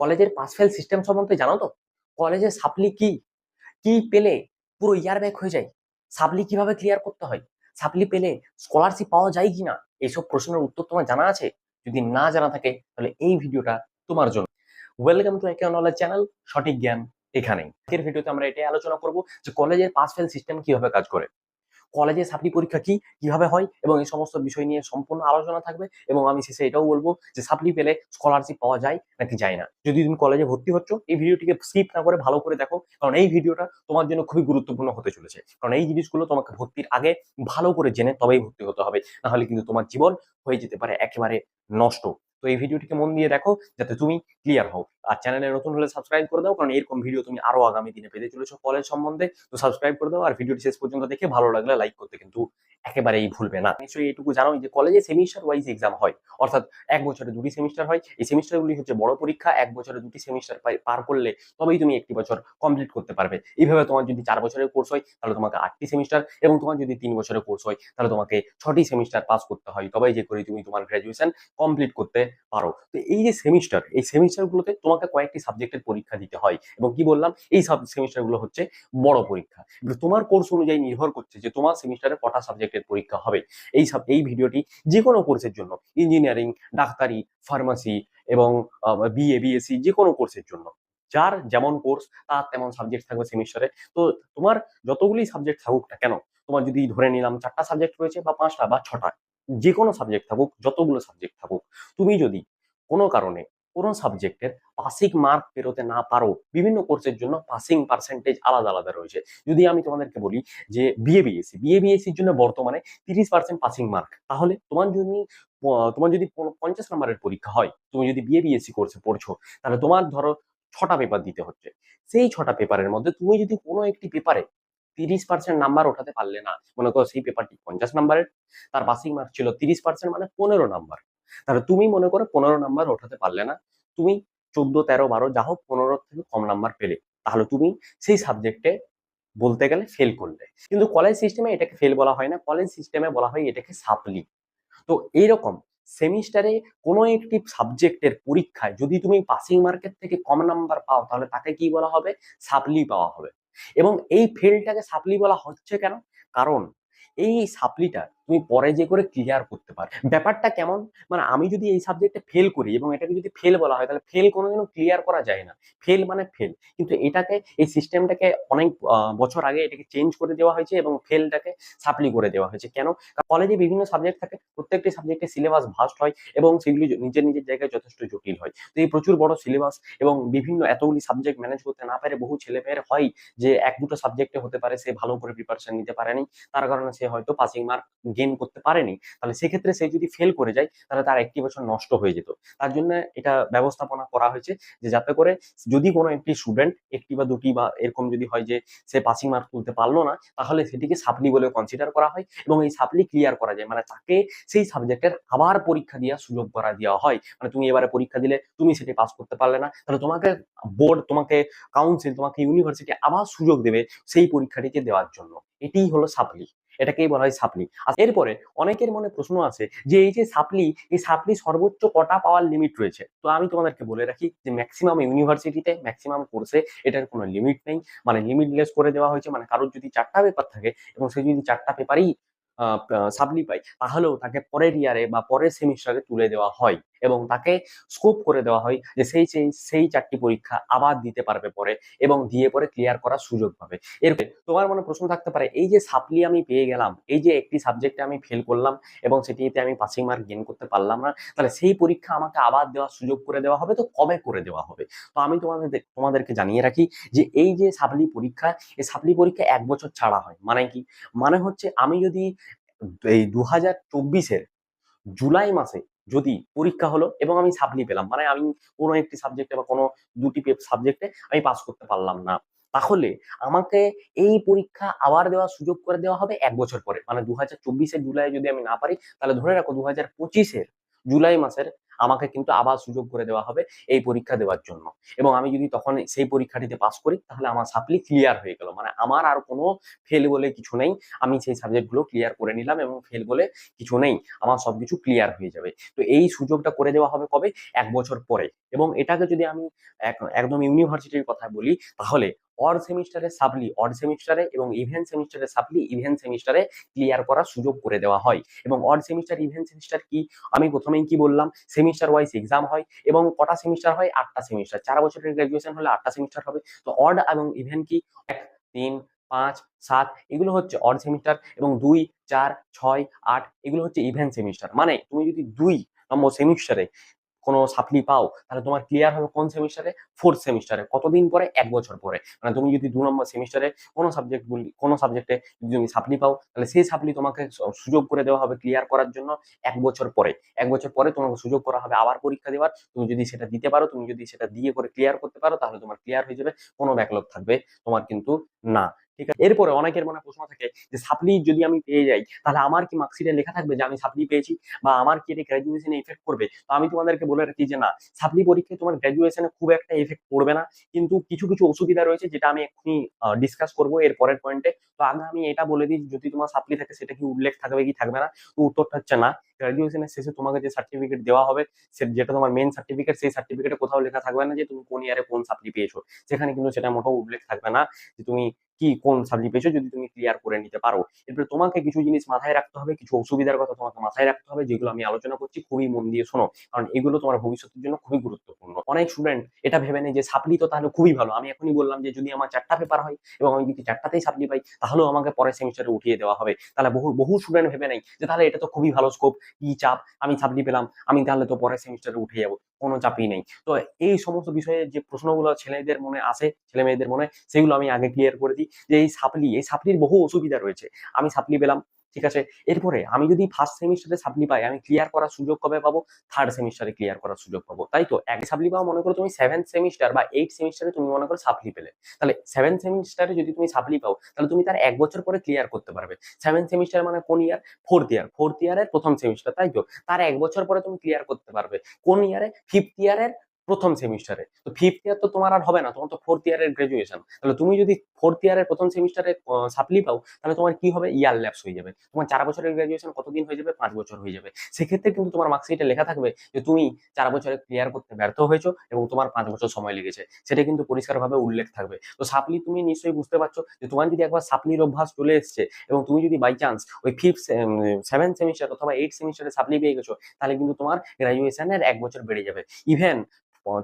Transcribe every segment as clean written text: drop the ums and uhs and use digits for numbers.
কলেজের pass fail system সম্বন্ধে জানো তো? কলেজে সাপ্লি কি, কি পেলে পুরো ইয়ার ব্যাক হয়ে যায়, সাপ্লি কিভাবে ক্লিয়ার করতে হয়, সাপ্লি পেলে স্কলারশিপ পাওয়া যায় কিনা, এইসব প্রশ্নের উত্তর তোমার জানা আছে? যদি না জানা থাকে তাহলে এই ভিডিওটা তোমার জন্য। ওয়েলকাম টু একে নলেজ চ্যানেল, সঠিক জ্ঞান এখানেই। আজকের ভিডিওতে আমরা এটাই আলোচনা করব যে কলেজের পাস ফেল সিস্টেম কিভাবে কাজ করে, কলেজে সাপ্লি পরীক্ষা কি, কিভাবে হয়, এবং এই সমস্ত বিষয় নিয়ে সম্পূর্ণ আলোচনা থাকবে। এবং আমি শেষে এটাও বলবো যে সাপ্লি পেলে স্কলারশিপ পাওয়া যায় নাকি যায় না। যদি তুমি কলেজে ভর্তি হচ্ছ, এই ভিডিওটিকে স্কিপ না করে ভালো করে দেখো, কারণ এই ভিডিওটা তোমার জন্য খুবই গুরুত্বপূর্ণ হতে চলেছে। কারণ এই জিনিসগুলো তোমাকে ভর্তির আগে ভালো করে জেনে তবেই ভর্তি হতে হবে, না হলে কিন্তু তোমার জীবন হয়ে যেতে পারে একেবারে নষ্ট। তো এই ভিডিওটিকে মন দিয়ে দেখো যাতে তুমি ক্লিয়ার হও। আর চ্যানেলে নতুন হলে সাবস্ক্রাইব করে দাও, কারণ এরকম ভিডিও তুমি আরো আগামী দিনে পেতে চলেছো কলেজ সম্বন্ধে। তো সাবস্ক্রাইব করে দাও, আর ভিডিওটি শেষ পর্যন্ত দেখে ভালো লাগলে লাইক করতে কিন্তু একেবারেই ভুলবে না। নিশ্চয়ই এইটুকু জানো যে কলেজে সেমিস্টার ওয়াইজ এক্সাম হয়, অর্থাৎ এক বছরে দুটি সেমিস্টার হয়। এই সেমিস্টারগুলি হচ্ছে বড় পরীক্ষা, এক বছরে দুটি সেমিস্টার পার করলে তবেই তুমি একটি বছর কমপ্লিট করতে পারবে। এইভাবে তোমার যদি 4 বছরের কোর্স হয় তাহলে তোমাকে 8টি সেমিস্টার, এবং তোমার যদি 3 বছরের কোর্স হয় তাহলে তোমাকে 6টি সেমিস্টার পাস করতে হয়, তবেই যে করে তুমি তোমার গ্রাজুয়েশন কমপ্লিট করতে পারো। তো এই যে সেমিস্টার, এই সেমিস্টারগুলোতে তোমাকে কয়েকটি সাবজেক্টের পরীক্ষা দিতে হয়, এবং কি বললাম, এই সব সেমিস্টারগুলো হচ্ছে বড় পরীক্ষা। তোমার কোর্স অনুযায়ী নির্ভর করছে যে তোমার সেমিস্টারে কটা সাবজেক্টের পরীক্ষা হবে। এই ভিডিওটি যে কোনো কোর্সের জন্য, ইঞ্জিনিয়ারিং, ডাক্তারি, ফার্মাসি এবং বিএ বিএসসি, যে কোনো কোর্সের জন্য যার যেমন কোর্স তার তেমন সাবজেক্ট থাকবে সেমিস্টারে। তো তোমার যতগুলি সাবজেক্ট থাকুক না কেন, তোমার যদি ধরে নিলাম 4টা সাবজেক্ট রয়েছে বা 5টা বা 6টা, যে কোনো সাবজেক্ট থাকুক, যতগুলো সাবজেক্ট থাকুক, তুমি যদি কোনো কারণে কোনো সাবজেক্টের পাসিং মার্ক পেরোতে না পারো, বিভিন্ন কোর্সের জন্য পাসিং পার্সেন্টেজ আলাদা আলাদা রয়েছে। যদি আমি তোমাদেরকে বলি যে বিএবিএসসির জন্য বর্তমানে 30% পাসিং মার্ক, তাহলে তোমার যদি 50 নম্বরের পরীক্ষা হয়, তুমি যদি বিএবিএসসি কোর্সে পড়ছো, তাহলে তোমার ধরো 6টা পেপার দিতে হচ্ছে। সেই 6টা পেপারের মধ্যে তুমি যদি কোনো একটি পেপারে 30% নাম্বার ওঠাতে পারলে না, মনে করো সেই পেপারটি 50 নম্বরের, তার পাসিং মার্ক ছিল 30%, মানে 15 নাম্বার, তাহলে তুমি মনে করো 15 নাম্বার ওঠাতে পারলে না, তুমি 14, 13, 12 যা হোক 15 থেকে কম নাম্বার পেলে, তাহলে তুমি সেই সাবজেক্টে বলতে গেলে ফেল করলে। কিন্তু কলেজ সিস্টেমে এটাকে ফেল বলা হয় না, কলেজ সিস্টেমে বলা হয় এটাকে সাপ্লি। তো এইরকম সেমিস্টারে কোনো একটি সাবজেক্টের পরীক্ষায় যদি তুমি পাসিং মার্কের থেকে কম নাম্বার পাও, তাহলে তাকে কি বলা হবে? সাপ্লি পাওয়া হবে। এবং এই ফেলটাকে সাপ্লি বলা হচ্ছে কেন? কারণ এই সাপ্লিটা তুমি পরে যে করে ক্লিয়ার করতে পারো। ব্যাপারটা কেমন, মানে আমি যদি এই সাবজেক্টে ফেল করি এবং এটাকে যদি ফেল বলা হয়, তাহলে ফেল কোনোদিনও ক্লিয়ার করা যায় না, ফেল মানে ফেল। কিন্তু এটাকে, এই সিস্টেমটাকে অনেক বছর আগে এটাকে চেঞ্জ করে দেওয়া হয়েছে এবং ফেলটাকে সাপ্লি করে দেওয়া হয়েছে। কেন? কলেজে বিভিন্ন সাবজেক্ট থাকে, প্রত্যেকটি সাবজেক্টের সিলেবাস ভাস্ট হয় এবং সেগুলি নিজের নিজের জায়গায় যথেষ্ট জটিল হয়। তো এই প্রচুর বড় সিলেবাস এবং বিভিন্ন এতগুলি সাবজেক্ট ম্যানেজ করতে না পারে বহু ছেলেমেয়ের হয় যে এক দুটো সাবজেক্টে হতে পারে সে ভালো করে প্রিপারেশন নিতে পারেনি, তার কারণে সে হয়তো পাসিং মার্ক গেইন করতে পারেনি। তাহলে সেক্ষেত্রে সে যদি ফেল করে যায় তাহলে তার একটি বছর নষ্ট হয়ে যেত। তার জন্য এটা ব্যবস্থাপনা করা হয়েছে যে যাতে করে যদি কোনো একটি স্টুডেন্ট একটি বা দুটি বা এরকম যদি হয় যে সে পাসিং মার্ক তুলতে পারলো না, তাহলে সেটিকে সাপ্লি বলে কনসিডার করা হয় এবং এই সাপ্লি ক্লিয়ার করা যায়, মানে তাকে সেই সাবজেক্টের আবার পরীক্ষা দেওয়ার সুযোগ করা দেওয়া হয়। মানে তুমি এবারে পরীক্ষা দিলে, তুমি সেটি পাস করতে পারলে না, তাহলে তোমাকে বোর্ড, তোমাকে কাউন্সিল, তোমাকে ইউনিভার্সিটি আবার সুযোগ দেবে সেই পরীক্ষাটিকে দেওয়ার জন্য। এটিই হলো সাপ্লি, এটাকেই বলা হয় সাপ্লি। এরপরে অনেকের মনে প্রশ্ন আছে যে এই যে সাপ্লি, এই সাপ্লি সর্বোচ্চ কটা পাওয়ার লিমিট রয়েছে? তো আমি তোমাদেরকে বলে রাখি যে ম্যাক্সিমাম ইউনিভার্সিটিতে, ম্যাক্সিমাম কোর্সে এটার কোনো লিমিট নেই, মানে লিমিটলেস করে দেওয়া হয়েছে। মানে কারোর যদি 4টা পেপার থাকে এবং সে যদি 4টা পেপারই সাপ্লি পায়, তাহলেও তাকে পরের ইয়ারে বা পরের সেমিস্টারে তুলে দেওয়া হয় এবং তাকে স্কোপ করে দেওয়া হয় যে সেই 4টি পরীক্ষা আবার দিতে পারবে পরে, এবং দিয়ে পরে ক্লিয়ার করার সুযোগ পাবে। এরপরে তোমার মনে প্রশ্ন থাকতে পারে, এই যে সাপ্লি আমি পেয়ে গেলাম, এই যে একটি সাবজেক্টে আমি ফেল করলাম এবং সেটিতে আমি পাসিং মার্ক গেইন করতে পারলাম না, তাহলে সেই পরীক্ষা আমাকে আবার দেওয়ার সুযোগ করে দেওয়া হবে, তো কবে করে দেওয়া হবে? তো আমি তোমাদেরকে জানিয়ে রাখি যে এই যে সাপ্লি পরীক্ষা, এই সাপ্লি পরীক্ষা 1 বছর ছাড়া হয়। মানে কি? মানে হচ্ছে আমি যদি এই 2024-এর জুলাই মাসে যদি পরীক্ষা হলো এবং আমি সাপ্লি পেলাম, মানে আমি কোনো একটি সাবজেক্টে বা কোনো দুটি সাবজেক্টে আমি পাস করতে পারলাম না, তাহলে আমাকে এই পরীক্ষা আবার দেওয়ার সুযোগ করে দেওয়া হবে 1 বছর পরে। মানে 2024-এর জুলাই যদি আমি না পারি, তাহলে ধরে রাখো 2025-এর জুলাই মাসের আমাকে কিন্তু আবার সুযোগ করে দেওয়া হবে এই পরীক্ষা দেওয়ার জন্য। এবং আমি যদি তখন সেই পরীক্ষাটিতে পাস করি তাহলে আমার সাপ্লি ক্লিয়ার হয়ে গেল, মানে আমার আর কোনো ফেল বলে কিছু নেই। আমি সেই সাবজেক্টগুলো ক্লিয়ার করে নিলাম এবং ফেল বলে কিছু নেই, আমার সবকিছু ক্লিয়ার হয়ে যাবে। তো এই সুযোগটা করে দেওয়া হবে কবে? 1 বছর পরে। এবং এটাকে যদি আমি একদম ইউনিভার্সিটির কথা বলি, তাহলে অড সেমিস্টারে সাপ্লি অড সেমিস্টারে এবং ইভেন সেমিস্টারে সাপ্লি ইভেন সেমিস্টারে ক্লিয়ার করার সুযোগ করে দেওয়া হয়। এবং অড সেমিস্টার ইভেন সেমিস্টার কি, আমি প্রথমেই কি বললাম, সেমিস্টার ওয়াইজ এক্সাম হয়। এবং কটা সেমিস্টার হয়? 8টা সেমিস্টার। 4 বছরের গ্রাজুয়েশন হলে 8টা সেমিস্টার হবে। তো অড এবং ইভেন কি, 1, 3, 5, 7 এগুলো হচ্ছে অড সেমিস্টার, এবং 2, 4, 6, 8 এগুলো হচ্ছে ইভেন সেমিস্টার। মানে তুমি যদি 2 নম্বর সেমিস্টারে কোনো সাপ্লি পাও, তাহলে তোমার ক্লিয়ার হবে কোন সেমিস্টারে? 4th সেমিস্টারে। কতদিন পরে? 1 বছর পরে। মানে তুমি যদি 2 নম্বর সেমিস্টারে কোনো সাবজেক্টে যদি তুমি সাপ্লি পাও, তাহলে সেই সাপ্লি তোমাকে সুযোগ করে দেওয়া হবে ক্লিয়ার করার জন্য 1 বছর পরে। 1 বছর পরে তোমাকে সুযোগ করা হবে আবার পরীক্ষা দেওয়ার। তুমি যদি সেটা দিতে পারো, তুমি যদি সেটা দিয়ে করে ক্লিয়ার করতে পারো, তাহলে তোমার ক্লিয়ার হয়ে যাবে, কোনো ব্যাকলগ থাকবে তোমার কিন্তু না। ঠিক আছে? এরপরে অনেকের মনে প্রশ্ন থাকে যে সাপ্লি যদি আমি পেয়ে যাই, তাহলে আমার কি মার্কশিটে লেখা থাকবে যে আমি সাপ্লি পেয়েছি, বা আমার কি এটা গ্রাজুয়েশনে ইফেক্ট করবে? তো আমি তোমাদেরকে বলে রাখি যে না, সাপ্লি পরীক্ষায় তোমার গ্রাজুয়েশনে খুব একটা এফেক্ট পড়বে না। কিন্তু কিছু কিছু অসুবিধা রয়েছে, যেটা আমি এক্ষুনি ডিসকাস করবো এর পরের পয়েন্টে। তো আগে আমি এটা বলে দিই, যদি তোমার সাপ্লি থাকে সেটা কি উল্লেখ থাকবে কি থাকবে না? তো উত্তরটা হচ্ছে না। গ্রাজুয়েশনের শেষে তোমাকে যে সার্টিফিকেট দেওয়া হবে, যেটা তোমার মেন সার্টিফিকেট, সেই সার্টিফিকেটে কোথাও লেখা থাকবে না যে তুমি কোন ইয়ারে কোন সাপ্লি পেয়েছো। সেখানে কিন্তু সেটা মোটেও উল্লেখ থাকবে না যে তুমি কি কোন সাপ্লি পেয়েছো, যদি তুমি ক্লিয়ার করে নিতে পারো। এরপরে তোমাকে কিছু জিনিস মাথায় রাখতে হবে, কিছু অসুবিধার কথা তোমাকে মাথায় রাখতে হবে, যেগুলো আমি আলোচনা করছি, খুবই মন দিয়ে শোনো, কারণ এগুলো তোমার ভবিষ্যতের জন্য খুবই গুরুত্বপূর্ণ। অনেক স্টুডেন্ট এটা ভেবে নেয় যে সাপ্লি তো তাহলে খুবই ভালো, আমি এখনই বললাম যে যদি আমার 4টা পেপার হয় এবং আমি যদি 4টাতেই সাপ্লি পাই, তাহলেও আমাকে পরের সেমিস্টারে উঠিয়ে দেওয়া হবে। তাহলে বহু বহু স্টুডেন্ট ভেবে নেয় যে তাহলে এটা তো খুবই ভালো স্কোপ, কি চাপ, আমি সাপ্লি পেলাম, আমি তাহলে তো পরের সেমিস্টারে উঠে যাবো, কোনো চাপই নেই। তো এই সমস্ত বিষয়ে যে প্রশ্নগুলো ছেলেদের মনে আসে, ছেলে মেয়েদের মনে, সেগুলো আমি আগে ক্লিয়ার করে দিই যে এই সাপ্লির বহু অসুবিধা রয়েছে। আমি সাপ্লি পেলাম, ঠিক আছে, এরপরে আমি যদি ফার্স্ট সেমিস্টারে সাপ্লি পাই, আমি ক্লিয়ার করার সুযোগ কবে পাবো? 3rd সেমিস্টারে ক্লিয়ার করার সুযোগ পাবো, তাই তো। এক সাপ্লি পাও, মনে করো তুমি 7th সেমিস্টার বা 8th সেমিস্টারে তুমি মনে করো সাপ্লি পেলে, তাহলে 7th সেমিস্টারে যদি তুমি সাপ্লি পাও, তাহলে তুমি তার 1 বছর পরে ক্লিয়ার করতে পারবে। 7th সেমিস্টার মানে কোন ইয়ার? 4th ইয়ার। 4th ইয়ারের প্রথম সেমিস্টার, তাই তো। তার 1 বছর পরে তুমি ক্লিয়ার করতে পারবে কোন ইয়ারে? 5th ইয়ারের প্রথম সেমিস্টারে। তো 5th ইয়ার তো তোমার আর হবে না, তোমার তো 4th ইয়ারের গ্রাজুয়েশন। তাহলে তুমি যদি 4th ইয়ারের প্রথম সেমিস্টারে সাপ্লি পাও, তাহলে তোমার কি হবে? ইয়ার ল্যাপস হয়ে যাবে। তোমার 4 বছরের গ্রাজুয়েশন কতদিন হয়ে যাবে? 5 বছর হয়ে যাবে। সেক্ষেত্রে কিন্তু তোমার মার্কশিটে লেখা থাকবে যে তুমি 4 বছরে ক্লিয়ার করতে ব্যর্থ হয়েছো এবং তোমার 5 বছর সময় লেগেছে, সেটা কিন্তু পরিষ্কারভাবে উল্লেখ থাকবে। তো সাপ্লি তুমি নিশ্চয়ই বুঝতে পারছো যে তোমার যদি একবার সাপ্লির অভ্যাস চলে এসছে এবং তুমি যদি বাই চান্স ওই 7th সেমিস্টার অথবা 8th সেমিস্টারে সাপ্লি পেয়ে গেছো, তাহলে কিন্তু তোমার গ্রাজুয়েশনের 1 বছর বেড়ে যাবে। ইভেন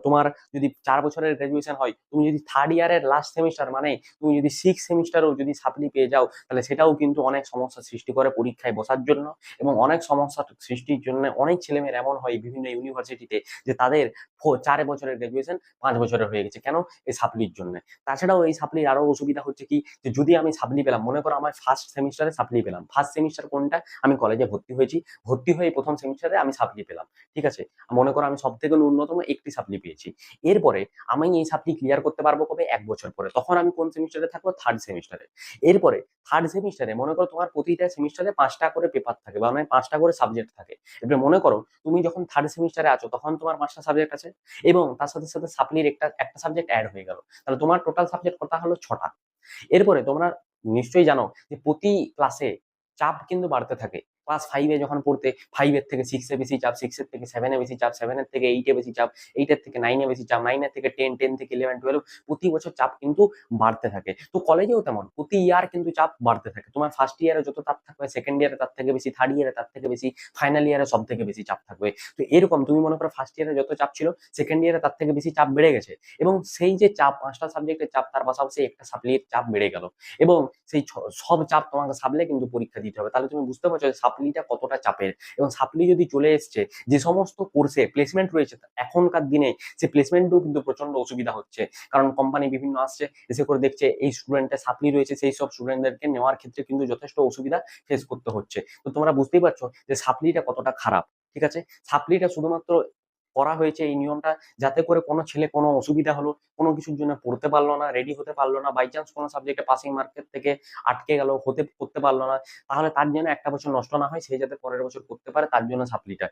তোমার যদি 4 বছরের গ্রাজুয়েশন হয়, তুমি যদি 3rd ইয়ারের লাস্ট সেমিস্টার, মানে তুমি যদি 6th সেমিস্টারও যদি সাপ্লি পেয়ে যাও, তাহলে সেটাও কিন্তু অনেক সমস্যার সৃষ্টি করে পরীক্ষায় বসার জন্য। এবং অনেক সমস্যা সৃষ্টির জন্য অনেক ছেলেমেয়ের এমন হয় বিভিন্ন ইউনিভার্সিটিতে যে তাদের 4 বছরের গ্রাজুয়েশন 5 বছরের হয়ে গেছে। কেন? এই সাপ্লির জন্য। তাছাড়াও এই সাপ্লির আরো অসুবিধা হচ্ছে কি, যে যদি আমি সাপ্লি পেলাম, মনে করো আমার ফার্স্ট সেমিস্টারে সাপ্লি পেলাম, ফার্স্ট সেমিস্টার কোনটা? আমি কলেজে ভর্তি হয়েছি, ভর্তি হয়ে প্রথম সেমিস্টারে আমি সাপ্লি পেলাম, ঠিক আছে। মনে করো আমি সব থেকে ন্যূনতম একটি সাপ্লি পেয়েছি। এরপরে আমি এই সাপ্লি ক্লিয়ার করতে পারবো কবে? 1 বছর পরে। তখন আমি কোন সেমিস্টারে থাকবো? 3rd সেমিস্টারে। এরপরে 3rd সেমিস্টারে মনে করো তোমার প্রতিটা সেমিস্টারে 5টা করে পেপার থাকে, বা মানে 5টা করে সাবজেক্ট থাকে। এবার মনে করো তুমি যখন 3rd সেমিস্টারে আছো, তখন তোমার 5টা সাবজেক্ট আছে এবং তার সাথে সাথে সাপ্লির একটা একটা সাবজেক্ট অ্যাড হয়ে গেল, তাহলে তোমার টোটাল সাবজেক্ট কত হলো? 6টা। এরপরে তোমরা নিশ্চয়ই জানো যে প্রতি ক্লাসে চাপ কিন্তু বাড়তে থাকে। ক্লাস 5-এ যখন পড়তে, 5-এর থেকে 6-এ বেশি চাপ, 6-এর থেকে 7-এ বেশি চাপ, 7-এর থেকে 8-এ বেশি চাপ, 8-এর থেকে 9-এ বেশি চাপ, 9-এর থেকে 10, 10 থেকে 11, 12, প্রতি বছর চাপ কিন্তু বাড়তে থাকে। তো কলেজেও তেমন প্রতি ইয়ার কিন্তু চাপ বাড়তে থাকে। তোমার ফার্স্ট ইয়ারে যত চাপ থাকবে, সেকেন্ড ইয়ারে তার থেকে বেশি, থার্ড ইয়ারে তার থেকে বেশি, ফাইনাল ইয়ারে সব থেকে বেশি চাপ থাকবে। তো এরকম তুমি মনে করো ফার্স্ট ইয়ারে যত চাপ ছিল, সেকেন্ড ইয়ারে তার থেকে বেশি চাপ বেড়ে গেছে। এবং সেই যে চাপ, 5টা সাবজেক্টের চাপ, তার পাশাপাশি একটা সাপ্লির চাপ বেড়ে গেল। এবং সেই সব চাপ তোমাকে সামলে কিন্তু পরীক্ষা দিতে হবে। তাহলে তুমি বুঝতে পারছো যে সাপ্লিটা কতটা চাপের। এবং সাপ্লি যদি চলে এসছে, যে সমস্ত কোর্সে প্লেসমেন্ট রয়েছে এখনকার দিনে, সে প্লেসমেন্টও কিন্তু প্রচন্ড অসুবিধা হচ্ছে। কারণ কোম্পানি বিভিন্ন আসছে, এসে করে দেখছে এই স্টুডেন্টের সাপ্লি রয়েছে, সেই সব স্টুডেন্টদেরকে নেওয়ার ক্ষেত্রে কিন্তু যথেষ্ট অসুবিধা ফেস করতে হচ্ছে। তো তোমরা বুঝতেই পারছো যে সাপ্লিটা কতটা খারাপ। ঠিক আছে, সাপ্লিটা শুধুমাত্র করা হয়েছে এই নিয়মটা, যাতে করে কোনো ছেলে কোনো অসুবিধা হলো, কোনো কিছুর জন্য পড়তে পারলো না, রেডি হতে পারলো না, বাই চান্স কোনো সাবজেক্টে পাসিং মার্কেট থেকে আটকে গেল, করতে পারলো না, তাহলে তার জন্য একটা বছর নষ্ট না হয়, সেই যাতে পরের বছর করতে পারে, তার জন্য সাপ্লিটা।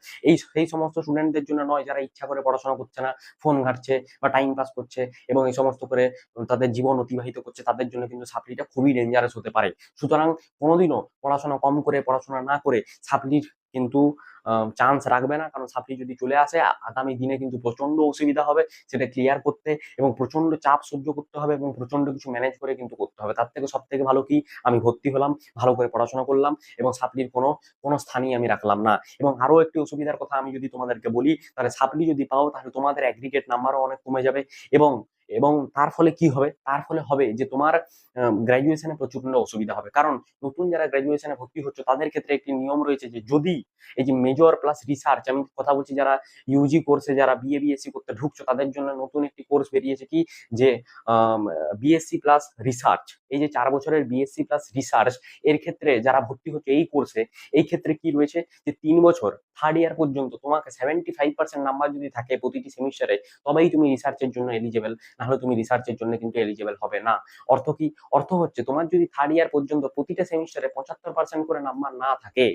সেই সমস্ত স্টুডেন্টদের জন্য নয় যারা ইচ্ছা করে পড়াশোনা করছে না, ফোন ঘাটছে বা টাইম পাস করছে এবং এই সমস্ত করে তাদের জীবন অতিবাহিত করছে, তাদের জন্য কিন্তু সাপ্লিটা খুবই ডেঞ্জারাস হতে পারে। সুতরাং কোনোদিনও পড়াশোনা কম করে, পড়াশোনা না করে সাপ্লির কিন্তু চান্স রাখবে না, কারণ সাপ্লি যদি চলে আসে আগামী দিনে কিন্তু প্রচন্ড অসুবিধা হবে সেটা ক্লিয়ার করতে, এবং প্রচন্ড চাপ সহ্য করতে হবে এবং প্রচন্ড কিছু ম্যানেজ করে কিন্তু করতে হবে। তার থেকে সব থেকে ভালো কি, আমি ভর্তি হলাম, ভালো করে পড়াশোনা করলাম এবং সাপ্লির কোনো কোনো স্থানই আমি রাখলাম না। এবং আরো একটি অসুবিধার কথা আমি যদি তোমাদেরকে বলি, তাহলে সাপ্লি যদি পাও তাহলে তোমাদের অ্যাগ্রিগেট নাম্বারও অনেক কমে যাবে, এবং এবং তার ফলে কি হবে, তার ফলে হবে যে তোমার গ্রাজুয়েশনে প্রচন্ড অসুবিধা হবে। কারণ নতুন যারা গ্রাজুয়েশনে ভর্তি হচ্ছে তাদের ক্ষেত্রে একটি নিয়ম রয়েছে যে যদি এই যে মেজর প্লাস রিসার্চ, আমি কথা বলছি যারা ইউজি কোর্সে যারা বিএ বিএসসি করতে ঢুকছো তাদের জন্য নতুন একটি কোর্স বেরিয়েছে কি, যে বিএসসি প্লাস রিসার্চ। এই যে 4 বছরের বিএসসি প্লাস রিসার্চ, এর ক্ষেত্রে যারা ভর্তি হচ্ছে এই কোর্সে, এই ক্ষেত্রে কি রয়েছে যে 3 বছর থার্ড ইয়ার পর্যন্ত তোমাকে 75% নাম্বার যদি থাকে প্রতিটি সেমিস্টারে, তবেই তুমি রিসার্চের জন্য এলিজেবল, নাহলে তুমি রিসার্চের জন্য কিন্তু এলিজেবল হবে না। অর্থ কি, অর্থ হচ্ছে তোমার যদি থার্ড ইয়ার পর্যন্ত প্রতিটা সেমিস্টারে 75% করে নাম্বার না থাকে,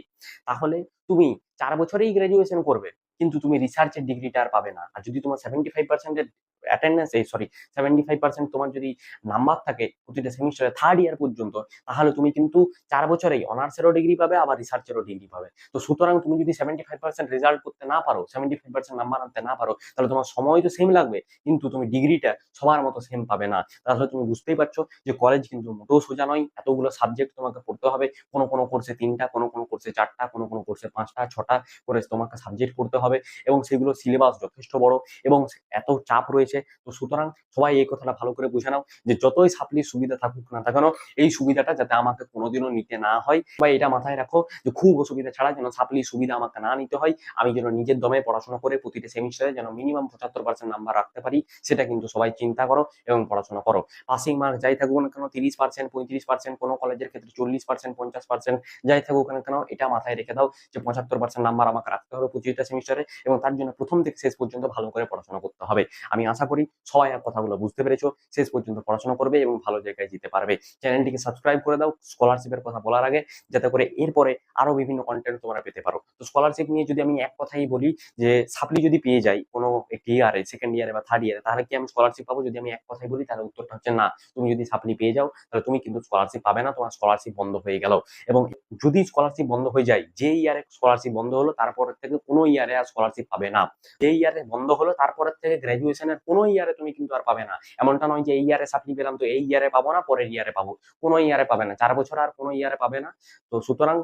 তাহলে তুমি 4 বছরেই গ্রাজুয়েশন করবে কিন্তু তুমি রিসার্চের ডিগ্রিটা আর পাবে না। আর যদি তোমার 75%-এর অ্যাটেন্ডেন্স, এই সরি 75% তোমার যদি নাম্বার থাকে প্রতিটা সেমিস্টারে থার্ড ইয়ার পর্যন্ত, তাহলে তুমি কিন্তু 4 বছরেই অনার্সেরও ডিগ্রি পাবে আবার রিসার্চেরও ডিগ্রি পাবে। তো সুতরাং তুমি যদি 75% রেজাল্ট করতে না পারো, 75% নাম্বার আনতে না পারো, তাহলে তোমার সময় তো সেম লাগবে কিন্তু তুমি ডিগ্রিটা সবার মতো সেম পাবে না। তাহলে তুমি বুঝতেই পারছো যে কলেজ কিন্তু মোটেও সোজা নয়, এতগুলো সাবজেক্ট তোমাকে পড়তে হবে, কোনো কোনো কোর্সে 3টা, কোনো কোনো কোর্সে 4টা, কোনো কোনো কোর্সে 5টা 6টা করে তোমাকে সাবজেক্ট পড়তে হবে, এবং সেগুলো সিলেবাস যথেষ্ট বড় এবং এত চাপ রয়েছে। তো সুতরাং সবাই এই কথাটা ভালো করে বুঝে নাও যে যতই সাপ্লির সুবিধা থাকুক না কেন, এই সুবিধাটা যাতে আমাকে কোনোদিনও নিতে না হয়, বা এটা মাথায় রাখো যে খুব অসুবিধা ছাড়া যেন সাপ্লির সুবিধা আমাকে না নিতে হয়, আমি যেন নিজের দমে পড়াশোনা করে প্রতিটা সেমিস্টারে যেন মিনিমাম 75% নাম্বার রাখতে পারি, সেটা কিন্তু সবাই চিন্তা করো এবং পড়াশোনা করো। পাসিং মার্ক যাই থাকুক না কেন, 30%, 35%, কোনো কলেজের ক্ষেত্রে 40%, 50% যাই থাকুক না কেন, এটা মাথায় রেখে দাও যে 75% নাম্বার আমাকে রাখতে হবে প্রতিটা সেমিস্টারে, এবং তার জন্য প্রথম থেকে শেষ পর্যন্ত ভালো করে পড়াশোনা করতে হবে। আমি আশা করি সবাই আর কথাগুলো বুঝতে পেরেছো, শেষ পর্যন্ত পড়াশোনা করবে এবং ভালো জায়গায় যেতে পারবে। চ্যানেলটিকে সাবস্ক্রাইব করে দাও স্কলারশিপের কথা বলার আগে, যাতে করে এরপরে আরো বিভিন্ন কন্টেন্ট তোমরা পেতে পারো। তো স্কলারশিপ নিয়ে যদি আমি এক কথাই বলি, যে সাপ্লি যদি পেয়ে যাই কোনো একটি ইয়ারে, সেকেন্ড ইয়ারে বা থার্ড ইয়ারে, তাহলে কি আমি স্কলারশিপ পাবো? যদি আমি এক কথাই বলি তাহলে উত্তরটা হচ্ছে না। তুমি যদি সাপ্লি পেয়ে যাও তাহলে তুমি কিন্তু স্কলারশিপ পাবে না, তোমার স্কলারশিপ বন্ধ হয়ে গেল। এবং যদি স্কলারশিপ বন্ধ হয়ে যায়, যে ইয়ারে স্কলারশিপ বন্ধ হলো তারপর থেকে কোনো ইয়ারে আর স্কলারশিপ পাবে না। যে ইয়ারে বন্ধ হলো তারপরের থেকে গ্রাজুয়েশনের কোনো ইয়ারে তুমি কিন্তু আর পাবে না। এমনটা নয় যে এই ইয়ারে সাপ্লি পেলাম তো এই ইয়ারে পাবো না, পরের ইয়ারে পাবো, কোনো ইয়ারে পাবে না, 4 বছর আর কোনো ইয়ারে পাবে না। তো সুতরাং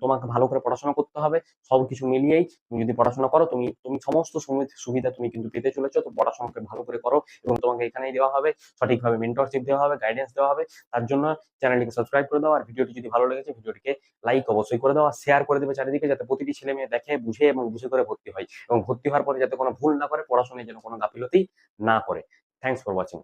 তোমাকে ভালো করে পড়াশোনা করতে হবে। সবকিছু মিলিয়েই তুমি যদি পড়াশোনা করো, তুমি তুমি সমস্ত সুবিধা তুমি কিন্তু পেতে চলেছো। তো পড়াশোনাকে ভালো করে করো, এবং তোমাকে এখানেই দেওয়া হবে, সঠিকভাবে মেন্টরশিপ দেওয়া হবে, গাইডেন্স দেওয়া হবে। তার জন্য চ্যানেলটিকে সাবস্ক্রাইব করে দাও, আর ভিডিওটি যদি ভালো লেগেছে ভিডিওটিকে লাইক অবশ্যই করে দাও, আর শেয়ার করে দেবে চারিদিকে, যাতে প্রতিটি ছেলে মেয়ে দেখে, বুঝে এবং বুঝে করে ভর্তি হয়, এবং ভর্তি হওয়ার পরে যাতে কোনো ভুল না করে, পড়াশোনায় যেন কোনো গাফিলতি না করে। Thanks for watching.